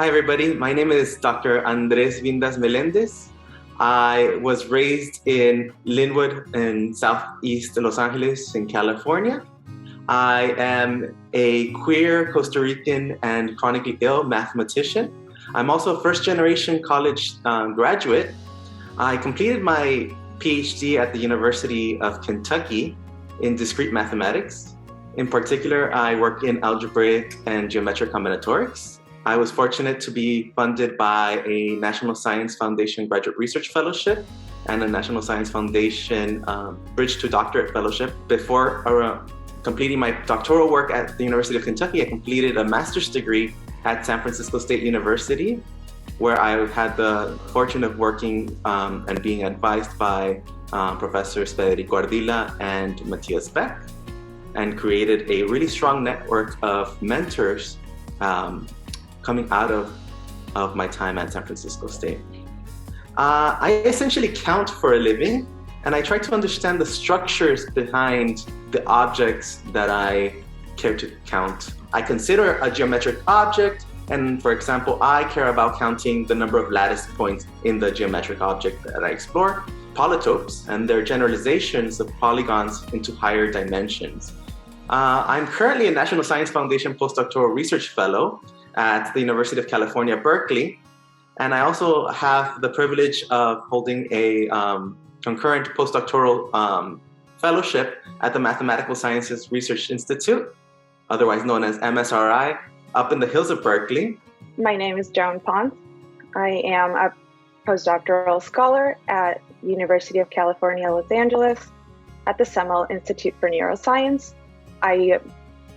Hi, everybody. My name is Dr. Andres Vindas Melendez. I was raised in Linwood in Southeast Los Angeles in California. I am a queer Costa Rican and chronically ill mathematician. I'm also a first-generation college graduate. I completed my PhD at the University of Kentucky in discrete mathematics. In particular, I work in algebraic and geometric combinatorics. I was fortunate to be funded by a National Science Foundation Graduate Research Fellowship and a National Science Foundation Bridge to Doctorate Fellowship. Before completing my doctoral work at the University of Kentucky, I completed a master's degree at San Francisco State University, where I had the fortune of working and being advised by Professors Federico Ardila and Matthias Beck, and created a really strong network of mentors coming out of my time at San Francisco State. I essentially count for a living, and I try to understand the structures behind the objects that I care to count. I consider a geometric object, and for example, I care about counting the number of lattice points in the geometric object that I explore, polytopes, and their generalizations of polygons into higher dimensions. I'm currently a National Science Foundation postdoctoral research fellow at the University of California, Berkeley. And I also have the privilege of holding a concurrent postdoctoral fellowship at the Mathematical Sciences Research Institute, otherwise known as MSRI, up in the hills of Berkeley. My name is Joan Ponce. I am a postdoctoral scholar at University of California, Los Angeles at the Semel Institute for Neuroscience. I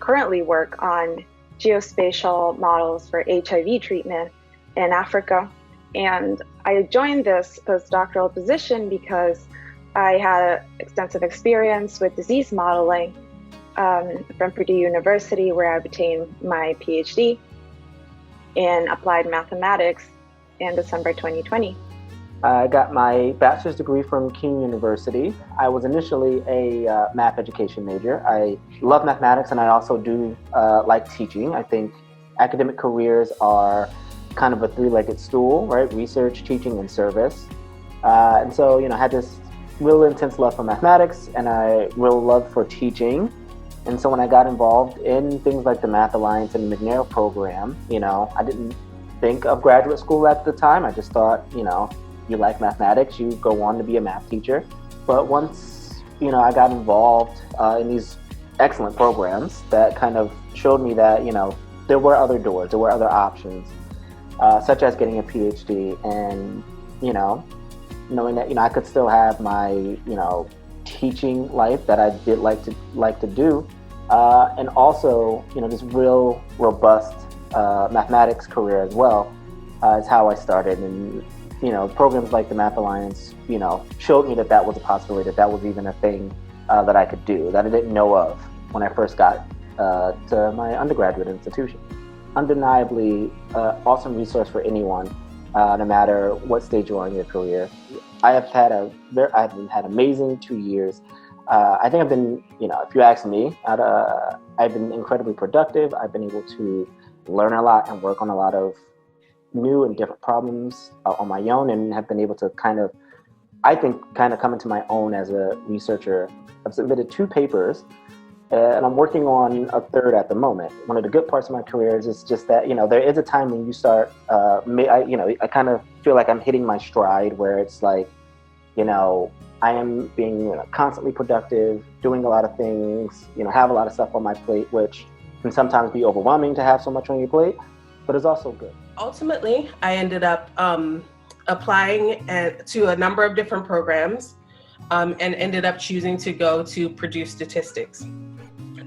currently work on geospatial models for HIV treatment in Africa. And I joined this postdoctoral position because I had extensive experience with disease modeling from Purdue University, where I obtained my PhD in applied mathematics in December 2020. I got my bachelor's degree from King University. I was initially a math education major. I love mathematics, and I also do like teaching. I think academic careers are kind of a three-legged stool, right? Research, teaching, and service. And so, I had this real intense love for mathematics and a real love for teaching. And so when I got involved in things like the Math Alliance and McNair program, I didn't think of graduate school at the time. I just thought, you like mathematics, you go on to be a math teacher. But once, I got involved in these excellent programs that kind of showed me that, there were other doors, there were other options, such as getting a PhD and, knowing that, I could still have my, teaching life that I did like to do. And also, this real robust mathematics career as well is how I started. And programs like the Math Alliance, showed me that was a possibility, that was even a thing that I could do, that I didn't know of when I first got to my undergraduate institution. Undeniably, awesome resource for anyone, no matter what stage you are in your career. I've had amazing 2 years. I think I've been, if you ask me, I've been incredibly productive. I've been able to learn a lot and work on a lot of new and different problems on my own, and have been able to kind of come into my own as a researcher. I've submitted 2 papers, and I'm working on a third at the moment. One of the good parts of my career is just that, there is a time when you start, I kind of feel like I'm hitting my stride, where it's like, I am being constantly productive, doing a lot of things, have a lot of stuff on my plate, which can sometimes be overwhelming to have so much on your plate, but it's also good. Ultimately, I ended up applying to a number of different programs and ended up choosing to go to Purdue Statistics.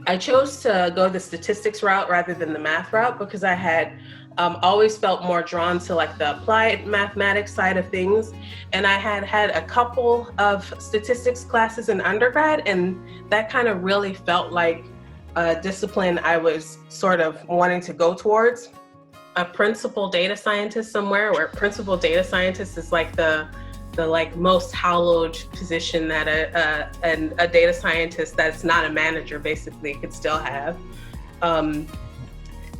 I chose to go the statistics route rather than the math route because I had always felt more drawn to like the applied mathematics side of things. And I had a couple of statistics classes in undergrad, and that kind of really felt like a discipline I was sort of wanting to go towards. A principal data scientist somewhere, where principal data scientist is like the most hallowed position that a data scientist that's not a manager basically could still have.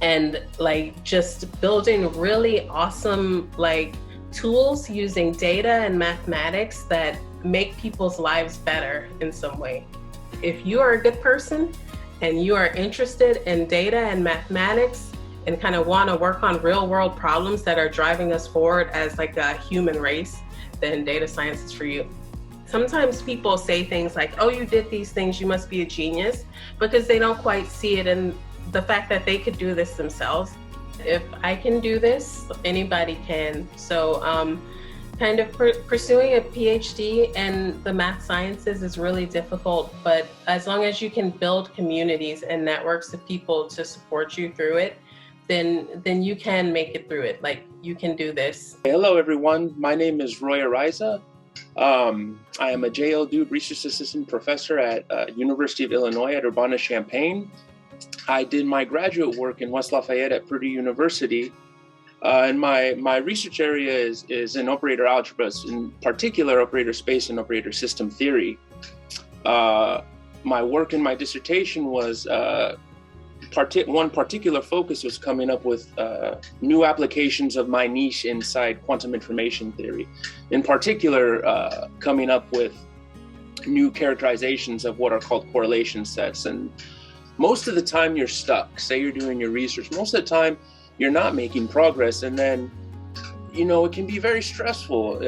and like just building really awesome like tools using data and mathematics that make people's lives better in some way. If you are a good person and you are interested in data and mathematics and kind of want to work on real world problems that are driving us forward as like a human race, then data science is for you. Sometimes people say things like, oh, you did these things, you must be a genius, because they don't quite see it in the fact that they could do this themselves. If I can do this, anybody can. So kind of pursuing a PhD in the math sciences is really difficult, but as long as you can build communities and networks of people to support you through it, then you can make it through it. Like, you can do this. Hello, everyone. My name is Roy Ariza. I am a J.L. Dube Research Assistant Professor at University of Illinois at Urbana-Champaign. I did my graduate work in West Lafayette at Purdue University. And my research area is in operator algebras, in particular operator space and operator system theory. My work in my dissertation was one particular focus was coming up with new applications of my niche inside quantum information theory. In particular, coming up with new characterizations of what are called correlation sets. And most of the time you're stuck. Say you're doing your research. Most of the time you're not making progress. And then, it can be very stressful.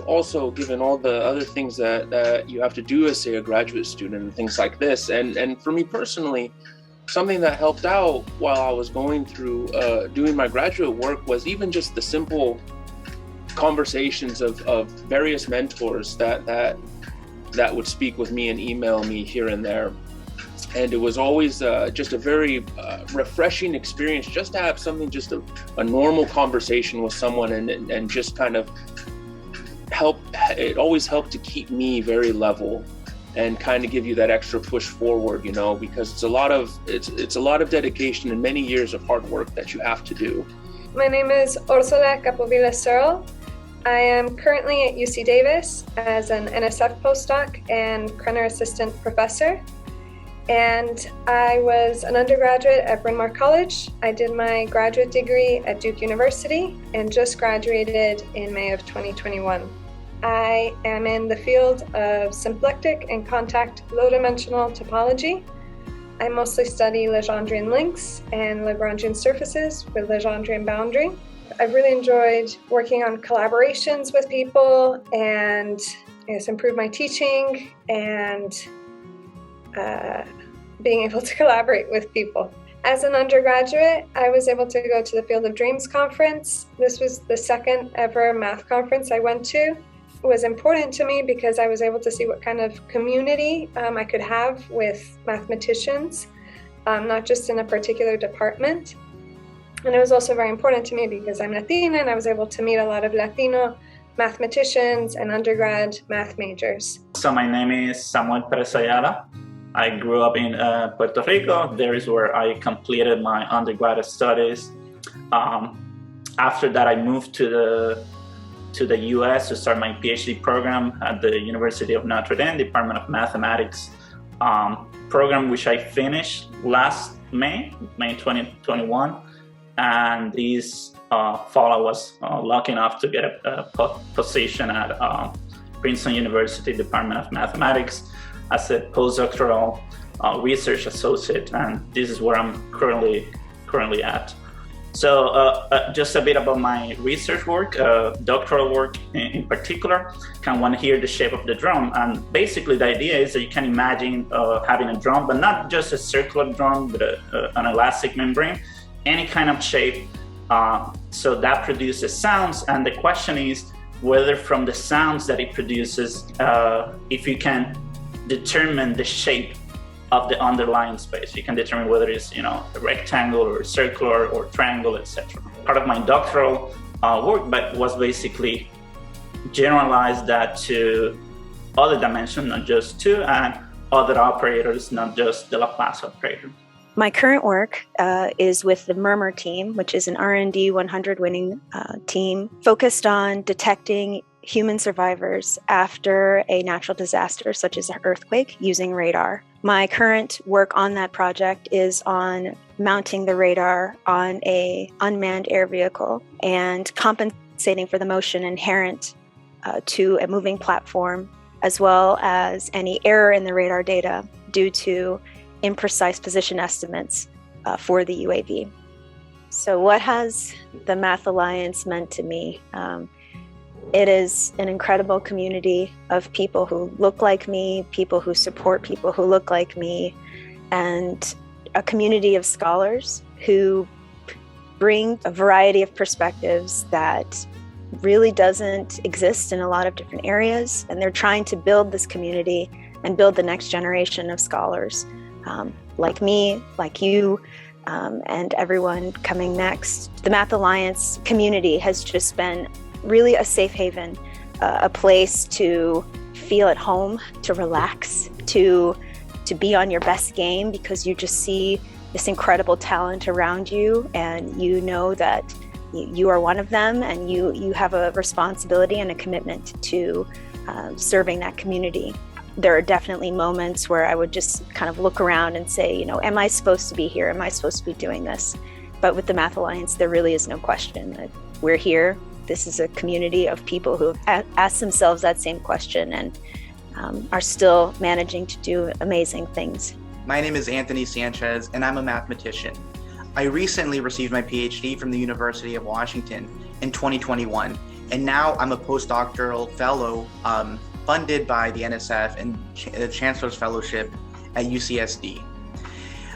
Also given all the other things that you have to do as, say, a graduate student and things like this. And for me personally, something that helped out while I was going through doing my graduate work was even just the simple conversations of various mentors that would speak with me and email me here and there. And it was always just a very refreshing experience just to have something, just a normal conversation with someone and just kind of help. It always helped to keep me very level and kind of give you that extra push forward, because it's a lot of dedication and many years of hard work that you have to do. My name is Ursula Capovilla Searle. I am currently at UC Davis as an NSF postdoc and Krenner Assistant Professor. And I was an undergraduate at Bryn Mawr College. I did my graduate degree at Duke University and just graduated in May of 2021. I am in the field of symplectic and contact low-dimensional topology. I mostly study Legendrian links and Lagrangian surfaces with Legendrian boundary. I've really enjoyed working on collaborations with people and improve my teaching and being able to collaborate with people. As an undergraduate, I was able to go to the Field of Dreams conference. This was the second ever math conference I went to. It was important to me because I was able to see what kind of community I could have with mathematicians, not just in a particular department. And it was also very important to me because I'm Latina and I was able to meet a lot of Latino mathematicians and undergrad math majors. So my name is Samuel Perez Ayala. I grew up in Puerto Rico. There is where I completed my undergraduate studies. After that, I moved to the U.S. to start my PhD program at the University of Notre Dame, Department of Mathematics, program which I finished last May 2021. And this fall, I was lucky enough to get a position at Princeton University, Department of Mathematics, as a postdoctoral research associate, and this is where I'm currently at. So just a bit about my research work, doctoral work in particular. Can one hear the shape of the drum? And basically the idea is that you can imagine having a drum, but not just a circular drum, but an elastic membrane, any kind of shape. So that produces sounds, and the question is whether from the sounds that it produces, if you can determine the shape of the underlying space. You can determine whether it's a rectangle or circular or triangle, etc. Part of my doctoral work but was basically generalize that to other dimensions, not just two, and other operators, not just the Laplace operator. My current work is with the Murmur team, which is an R&D 100 winning team focused on detecting human survivors after a natural disaster such as an earthquake using radar. My current work on that project is on mounting the radar on an unmanned air vehicle and compensating for the motion inherent to a moving platform, as well as any error in the radar data due to imprecise position estimates for the UAV. So what has the Math Alliance meant to me? It is an incredible community of people who look like me, people who support people who look like me, and a community of scholars who bring a variety of perspectives that really doesn't exist in a lot of different areas. And they're trying to build this community and build the next generation of scholars like me, like you, and everyone coming next. The Math Alliance community has just been really a safe haven, a place to feel at home, to relax, to be on your best game, because you just see this incredible talent around you and you know that you are one of them, and you have a responsibility and a commitment to serving that community. There are definitely moments where I would just kind of look around and say, you know, am I supposed to be here? Am I supposed to be doing this? But with the Math Alliance, there really is no question that we're here. This is a community of people who have asked themselves that same question and are still managing to do amazing things. My name is Anthony Sanchez, and I'm a mathematician. I recently received my PhD from the University of Washington in 2021, and now I'm a postdoctoral fellow funded by the NSF and the Chancellor's Fellowship at UCSD.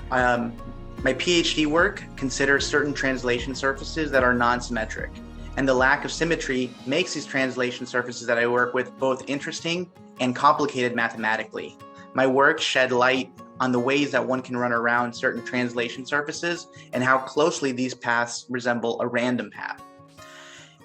My PhD work considers certain translation surfaces that are non-symmetric, and the lack of symmetry makes these translation surfaces that I work with both interesting and complicated mathematically. My work shed light on the ways that one can run around certain translation surfaces and how closely these paths resemble a random path.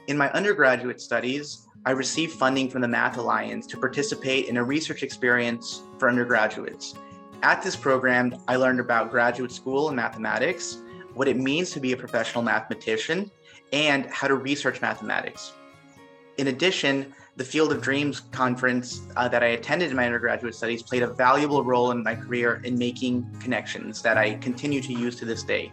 In my undergraduate studies, I received funding from the Math Alliance to participate in a research experience for undergraduates. At this program, I learned about graduate school and mathematics, what it means to be a professional mathematician, and how to research mathematics. In addition, the Field of Dreams conference that I attended in my undergraduate studies played a valuable role in my career in making connections that I continue to use to this day.